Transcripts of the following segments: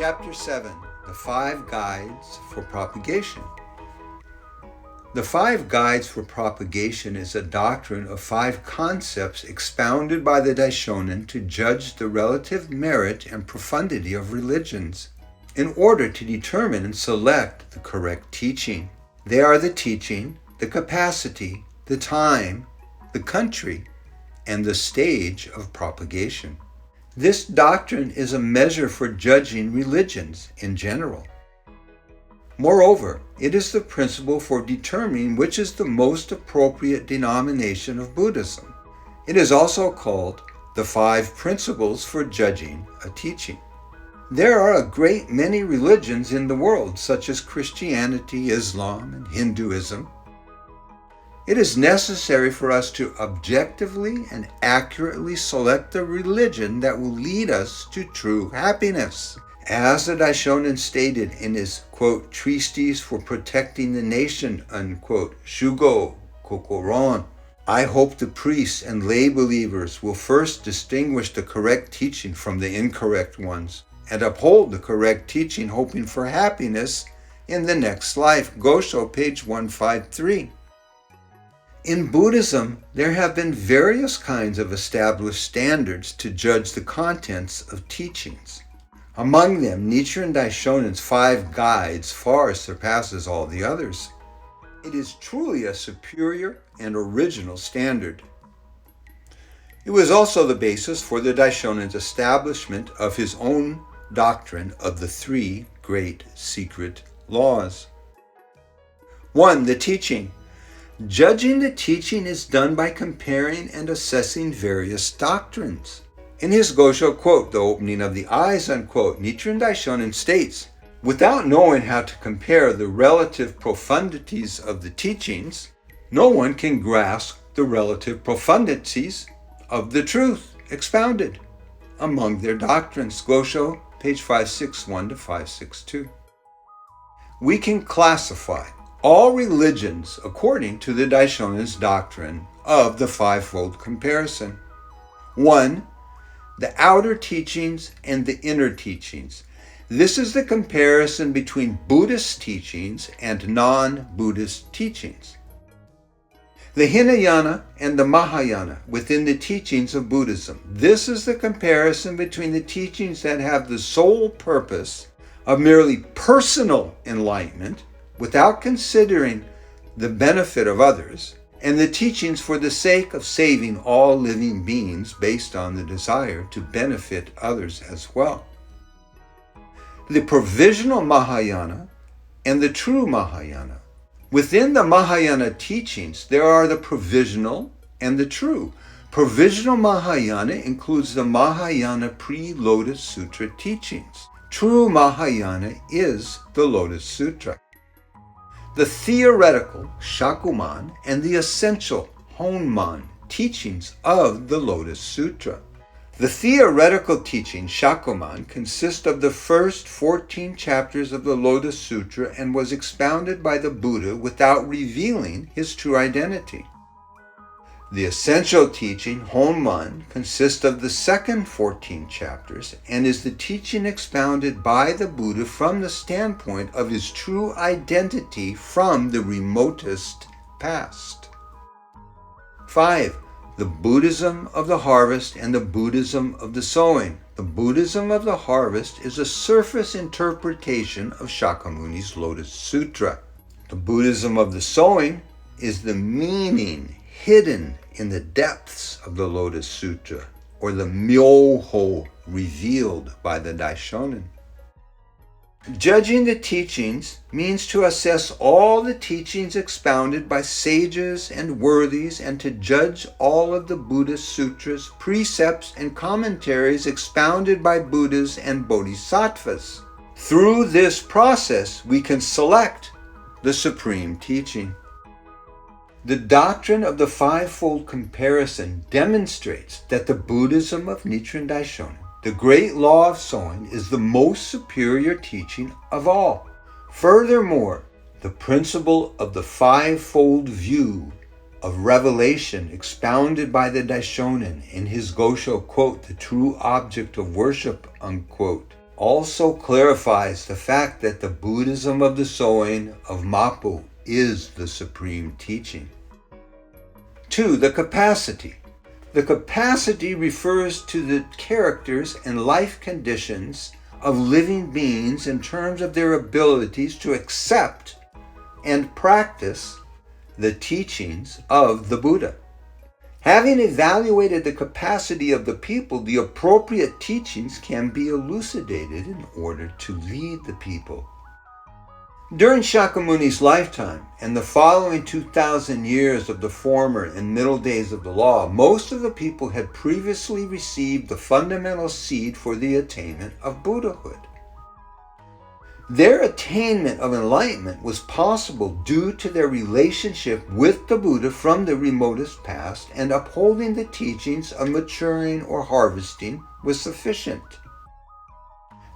Chapter 7, The 5 Guides for Propagation. The 5 Guides for Propagation is a doctrine of 5 concepts expounded by the Daishonin to judge the relative merit and profundity of religions, in order to determine and select the correct teaching. They are the teaching, the capacity, the time, the country, and the stage of propagation. This doctrine is a measure for judging religions in general. Moreover, it is the principle for determining which is the most appropriate denomination of Buddhism. It is also called the 5 principles for judging a teaching. There are a great many religions in the world, such as Christianity, Islam, and Hinduism. It is necessary for us to objectively and accurately select the religion that will lead us to true happiness. As the Daishonin stated in his, quote, treatise for protecting the nation, unquote, Shugo Kokoron, I hope the priests and lay believers will first distinguish the correct teaching from the incorrect ones, and uphold the correct teaching, hoping for happiness in the next life. Gosho, page 153. In Buddhism, there have been various kinds of established standards to judge the contents of teachings. Among them, Nichiren Daishonin's 5 guides far surpasses all the others. It is truly a superior and original standard. It was also the basis for the Daishonin's establishment of his own doctrine of the 3 great secret laws. 1. The teaching. Judging the teaching is done by comparing and assessing various doctrines. In his Gosho, quote, the opening of the eyes, unquote, Nichiren Daishonin states, without knowing how to compare the relative profundities of the teachings, no one can grasp the relative profundities of the truth expounded among their doctrines. Gosho, page 561 to 562. We can classify all religions according to the Daishonin's doctrine of the 5-fold comparison. 1. The outer teachings and the inner teachings. This is the comparison between Buddhist teachings and non-Buddhist teachings. The Hinayana and the Mahayana within the teachings of Buddhism. This is the comparison between the teachings that have the sole purpose of merely personal enlightenment without considering the benefit of others, and the teachings for the sake of saving all living beings based on the desire to benefit others as well. The provisional Mahayana and the true Mahayana. Within the Mahayana teachings, there are the provisional and the true. Provisional Mahayana includes the Mahayana pre-Lotus Sutra teachings. True Mahayana is the Lotus Sutra. The theoretical Shakuman and the essential Honman teachings of the Lotus Sutra. The theoretical teaching Shakuman consists of the first 14 chapters of the Lotus Sutra and was expounded by the Buddha without revealing his true identity. The essential teaching Honman consists of the second 14 chapters and is the teaching expounded by the Buddha from the standpoint of his true identity from the remotest past. 5. The Buddhism of the harvest and the Buddhism of the sowing. The Buddhism of the harvest is a surface interpretation of Shakyamuni's Lotus Sutra. The Buddhism of the sowing is the meaning hidden in the depths of the Lotus Sutra, or the Myoho revealed by the Daishonin. Judging the teachings means to assess all the teachings expounded by sages and worthies and to judge all of the Buddhist sutras, precepts, and commentaries expounded by Buddhas and Bodhisattvas. Through this process, we can select the supreme teaching. The doctrine of the 5-fold comparison demonstrates that the Buddhism of Nichiren Daishonin, the great law of sowing, is the most superior teaching of all. Furthermore, the principle of the 5-fold view of revelation expounded by the Daishonin in his Gosho, quote, the true object of worship, unquote, also clarifies the fact that the Buddhism of the Soin of Mapo is the supreme teaching. 2. The capacity. The capacity refers to the characters and life conditions of living beings in terms of their abilities to accept and practice the teachings of the Buddha. Having evaluated the capacity of the people, the appropriate teachings can be elucidated in order to lead the people. During Shakyamuni's lifetime and the following 2,000 years of the former and middle days of the law, most of the people had previously received the fundamental seed for the attainment of Buddhahood. Their attainment of enlightenment was possible due to their relationship with the Buddha from the remotest past, and upholding the teachings of maturing or harvesting was sufficient.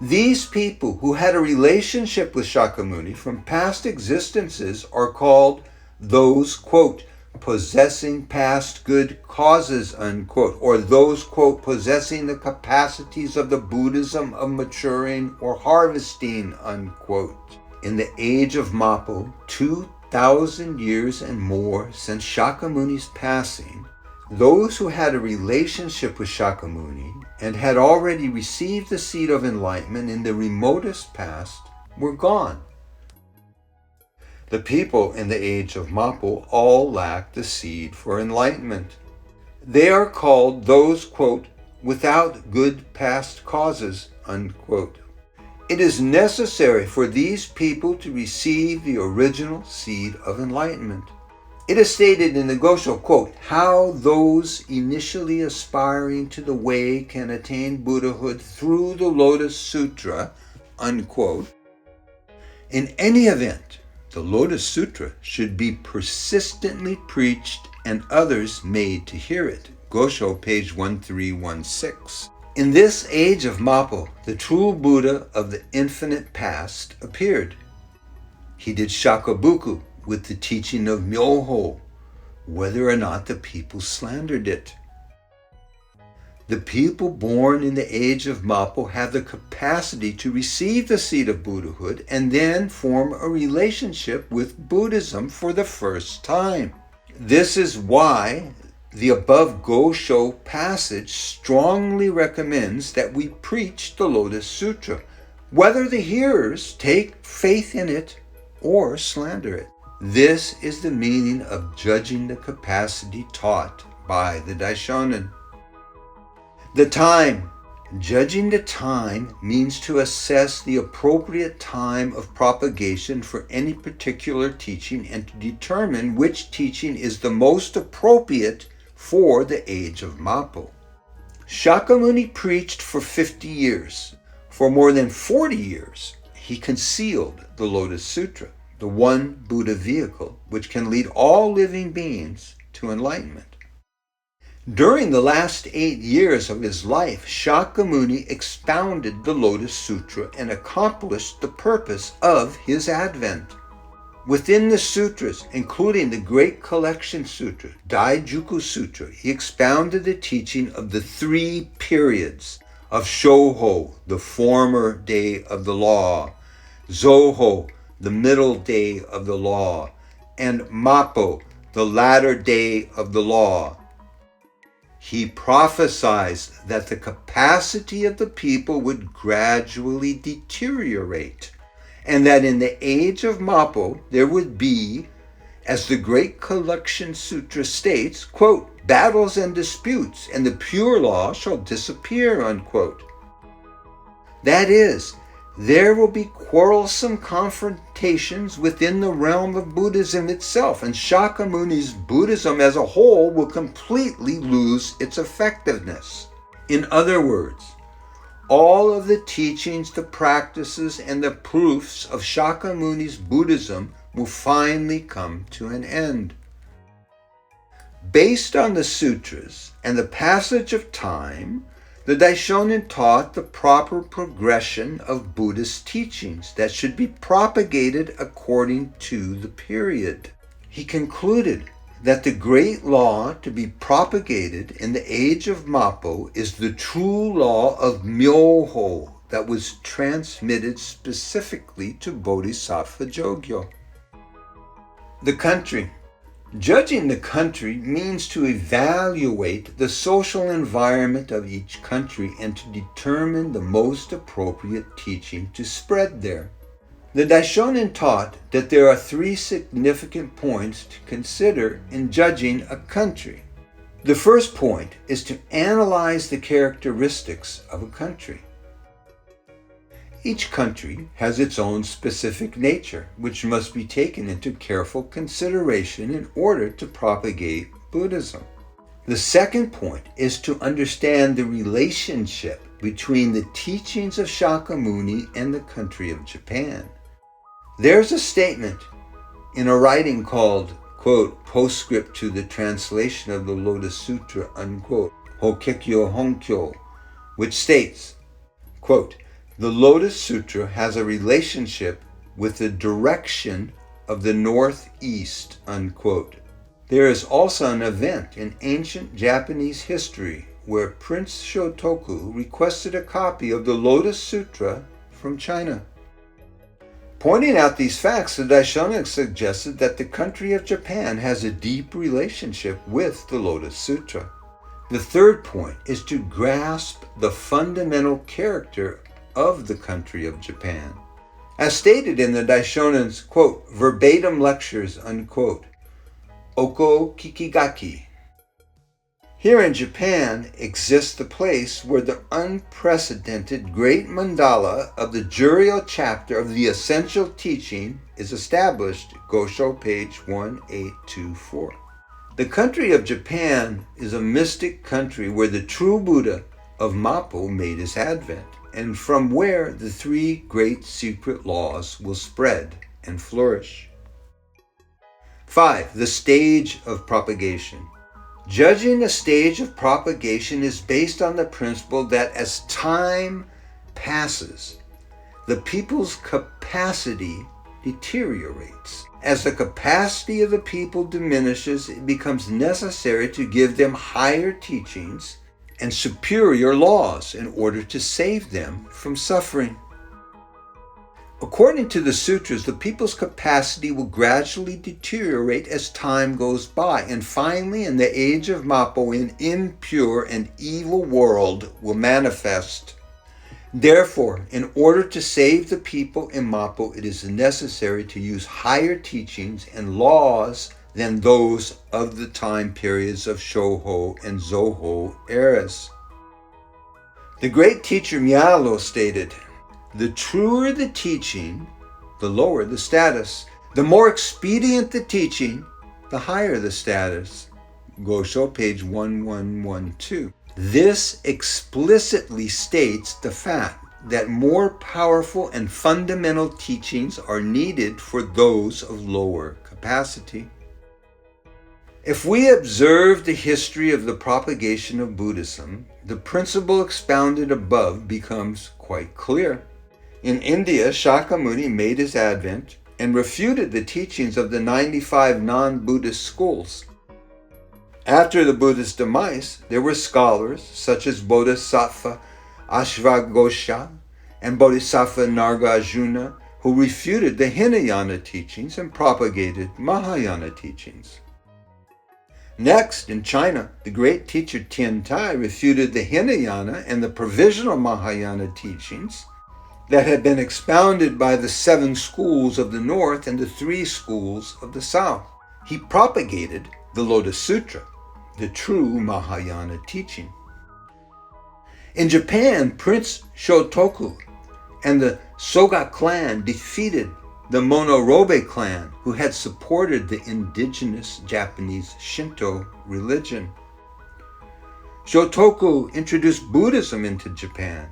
These people who had a relationship with Shakyamuni from past existences are called those, quote, possessing past good causes, unquote, or those, quote, possessing the capacities of the Buddhism of maturing or harvesting, unquote. In the age of Mapo, 2,000 years and more since Shakyamuni's passing, those who had a relationship with Shakyamuni and had already received the seed of enlightenment in the remotest past were gone. The people in the age of Mapo all lacked the seed for enlightenment. They are called those, quote, without good past causes, unquote. It is necessary for these people to receive the original seed of enlightenment. It is stated in the Gosho, quote, how those initially aspiring to the way can attain Buddhahood through the Lotus Sutra, unquote. In any event, the Lotus Sutra should be persistently preached and others made to hear it. Gosho, page 1316. In this age of Mapo, the true Buddha of the infinite past appeared. He did Shakabuku with the teaching of Myoho, whether or not the people slandered it. The people born in the age of Mapo have the capacity to receive the seed of Buddhahood and then form a relationship with Buddhism for the first time. This is why the above Gosho passage strongly recommends that we preach the Lotus Sutra, whether the hearers take faith in it or slander it. This is the meaning of judging the capacity taught by the Daishonin. The time. Judging the time means to assess the appropriate time of propagation for any particular teaching and to determine which teaching is the most appropriate for the age of Mapo. Shakyamuni preached for 50 years. For more than 40 years, he concealed the Lotus Sutra, the one Buddha vehicle which can lead all living beings to enlightenment. During the last 8 years of his life, Shakyamuni expounded the Lotus Sutra and accomplished the purpose of his advent. Within the sutras, including the Great Collection Sutra, Daijuku Sutra, he expounded the teaching of the 3 periods of Shoho, the former day of the law, Zoho, the middle day of the law, and Mapo, the latter day of the law. He prophesied that the capacity of the people would gradually deteriorate, and that in the age of Mapo there would be, as the Great Collection Sutra states, quote, battles and disputes, and the pure law shall disappear, unquote. That is, there will be quarrelsome confrontations within the realm of Buddhism itself, and Shakyamuni's Buddhism as a whole will completely lose its effectiveness. In other words, all of the teachings, the practices, and the proofs of Shakyamuni's Buddhism will finally come to an end. Based on the sutras and the passage of time, the Daishonin taught the proper progression of Buddhist teachings that should be propagated according to the period. He concluded that the great law to be propagated in the age of Mapo is the true law of Myoho, that was transmitted specifically to Bodhisattva Jogyo. The country. Judging the country means to evaluate the social environment of each country and to determine the most appropriate teaching to spread there. The Daishonin taught that there are 3 significant points to consider in judging a country. The first point is to analyze the characteristics of a country. Each country has its own specific nature, which must be taken into careful consideration in order to propagate Buddhism. The second point is to understand the relationship between the teachings of Shakyamuni and the country of Japan. There's a statement in a writing called, quote, Postscript to the Translation of the Lotus Sutra, unquote, Hokekyo Honkyo, which states, quote, the Lotus Sutra has a relationship with the direction of the northeast, unquote. There is also an event in ancient Japanese history where Prince Shotoku requested a copy of the Lotus Sutra from China. Pointing out these facts, the Daishonin suggested that the country of Japan has a deep relationship with the Lotus Sutra. The third point is to grasp the fundamental character of the country of Japan. As stated in the Daishonin's, quote, verbatim lectures, unquote, Oko Kikigaki. Here in Japan exists the place where the unprecedented great mandala of the Juryo chapter of the Essential Teaching is established, Gosho, page 1824. The country of Japan is a mystic country where the true Buddha of Mappo made his advent, and from where the 3 great secret laws will spread and flourish. 5. The stage of propagation. Judging a stage of propagation is based on the principle that as time passes, the people's capacity deteriorates. As the capacity of the people diminishes, it becomes necessary to give them higher teachings and superior laws in order to save them from suffering. According to the sutras, the people's capacity will gradually deteriorate as time goes by, and finally, in the age of Mappo, an impure and evil world will manifest. Therefore, in order to save the people in Mappo, it is necessary to use higher teachings and laws than those of the time periods of Shoho and Zoho eras. The great teacher Miyalo stated, the truer the teaching, the lower the status. The more expedient the teaching, the higher the status. Gosho, page 1112. This explicitly states the fact that more powerful and fundamental teachings are needed for those of lower capacity. If we observe the history of the propagation of Buddhism, the principle expounded above becomes quite clear. In India, Shakyamuni made his advent and refuted the teachings of the 95 non-Buddhist schools. After the Buddha's demise, there were scholars such as Bodhisattva Ashvaghosha and Bodhisattva Nagarjuna who refuted the Hinayana teachings and propagated Mahayana teachings. Next, in China, the great teacher Tiantai refuted the Hinayana and the provisional Mahayana teachings that had been expounded by the 7 schools of the north and the 3 schools of the south. He propagated the Lotus Sutra, the true Mahayana teaching. In Japan, Prince Shotoku and the Soga clan defeated the Monorobe clan, who had supported the indigenous Japanese Shinto religion. Shotoku introduced Buddhism into Japan.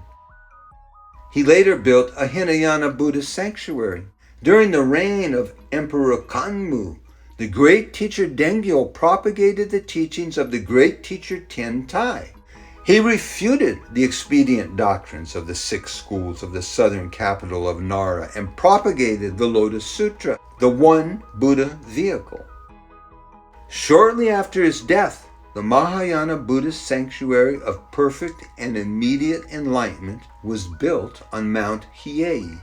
He later built a Hinayana Buddhist sanctuary. During the reign of Emperor Kanmu, the great teacher Dengyo propagated the teachings of the great teacher Tiantai. He refuted the expedient doctrines of the 6 schools of the southern capital of Nara and propagated the Lotus Sutra, the one Buddha vehicle. Shortly after his death, the Mahayana Buddhist sanctuary of perfect and immediate enlightenment was built on Mount Hiei.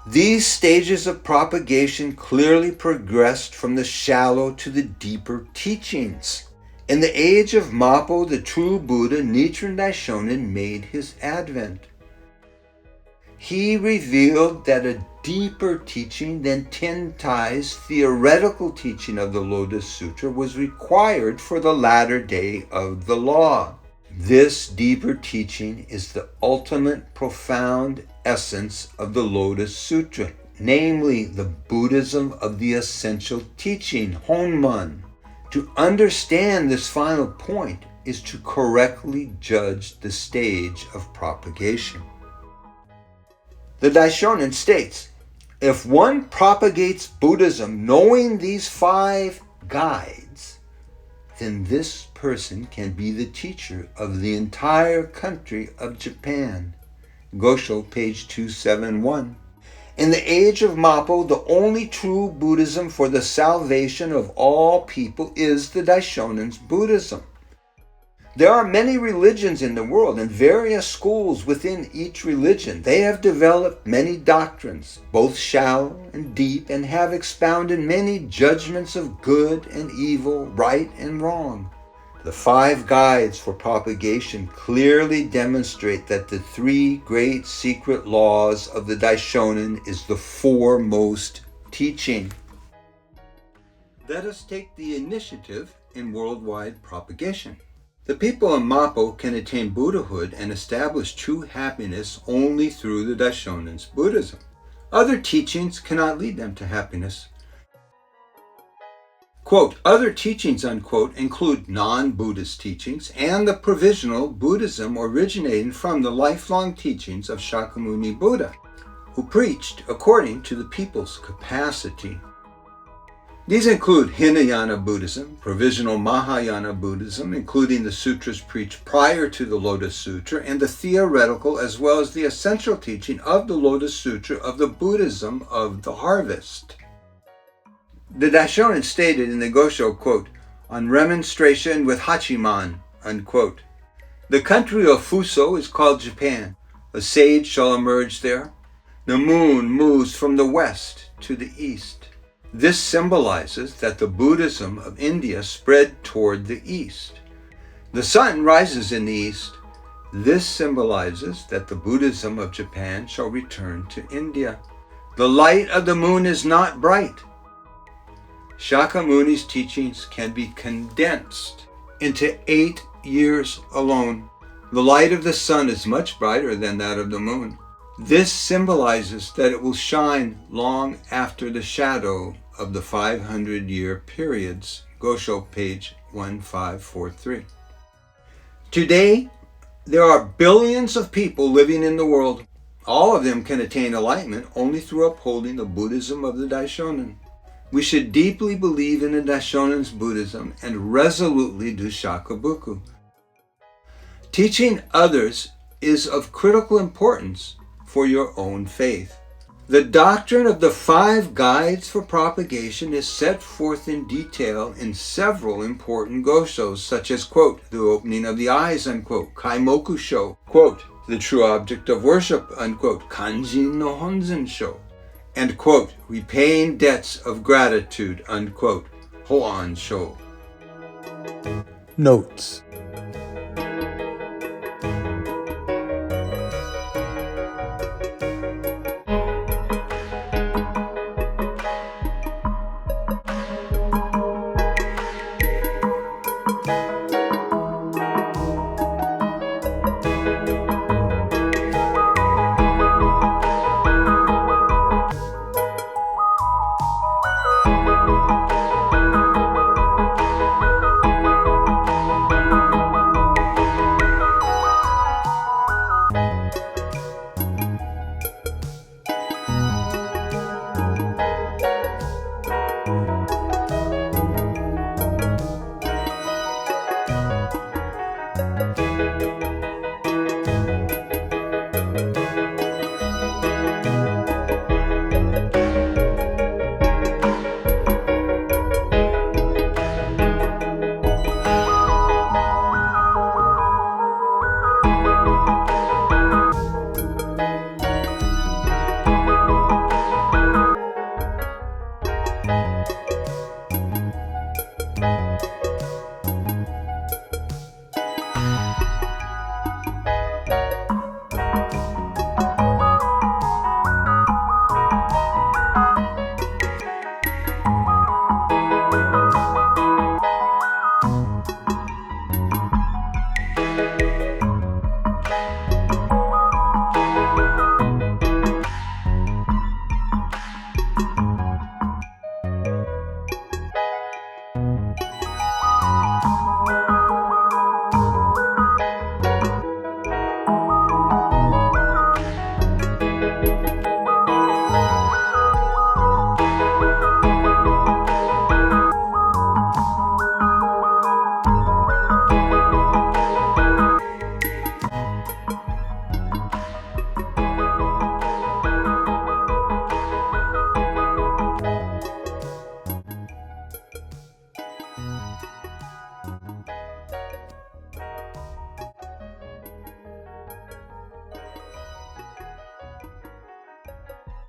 These stages of propagation clearly progressed from the shallow to the deeper teachings. In the age of Mappo, the true Buddha, Nichiren Daishonin, made his advent. He revealed that a deeper teaching than Tentai's theoretical teaching of the Lotus Sutra was required for the latter day of the law. This deeper teaching is the ultimate profound essence of the Lotus Sutra, namely the Buddhism of the essential teaching, Honman. To understand this final point is to correctly judge the stage of propagation. The Daishonin states, if one propagates Buddhism knowing these 5 guides, then this person can be the teacher of the entire country of Japan. Gosho, page 271. In the age of Mappo, the only true Buddhism for the salvation of all people is the Daishonin's Buddhism. There are many religions in the world and various schools within each religion. They have developed many doctrines, both shallow and deep, and have expounded many judgments of good and evil, right and wrong. The 5 guides for propagation clearly demonstrate that the 3 great secret laws of the Daishonin is the foremost teaching. Let us take the initiative in worldwide propagation. The people of Mappo can attain Buddhahood and establish true happiness only through the Daishonin's Buddhism. Other teachings cannot lead them to happiness. Quote, other teachings, unquote, include non-Buddhist teachings and the provisional Buddhism originating from the lifelong teachings of Shakyamuni Buddha, who preached according to the people's capacity. These include Hinayana Buddhism, provisional Mahayana Buddhism, including the sutras preached prior to the Lotus Sutra, and the theoretical as well as the essential teaching of the Lotus Sutra of the Buddhism of the harvest. The Daishonin stated in the Gosho, quote, on remonstration with Hachiman, unquote, the country of Fuso is called Japan. A sage shall emerge there. The moon moves from the west to the east. This symbolizes that the Buddhism of India spread toward the east. The sun rises in the east. This symbolizes that the Buddhism of Japan shall return to India. The light of the moon is not bright. Shakyamuni's teachings can be condensed into 8 years alone. The light of the sun is much brighter than that of the moon. This symbolizes that it will shine long after the shadow of the 500-year periods. Gosho, page 1543. Today, there are billions of people living in the world. All of them can attain enlightenment only through upholding the Buddhism of the Daishonin. We should deeply believe in the Daishonin's Buddhism and resolutely do Shakabuku. Teaching others is of critical importance for your own faith. The doctrine of the 5 guides for propagation is set forth in detail in several important goshos, such as, quote, the opening of the eyes, unquote, Kaimoku Sho, quote, the true object of worship, unquote, Kanjin no Honzen Sho, and, quote, repaying debts of gratitude, unquote, Hoan Sho. Notes.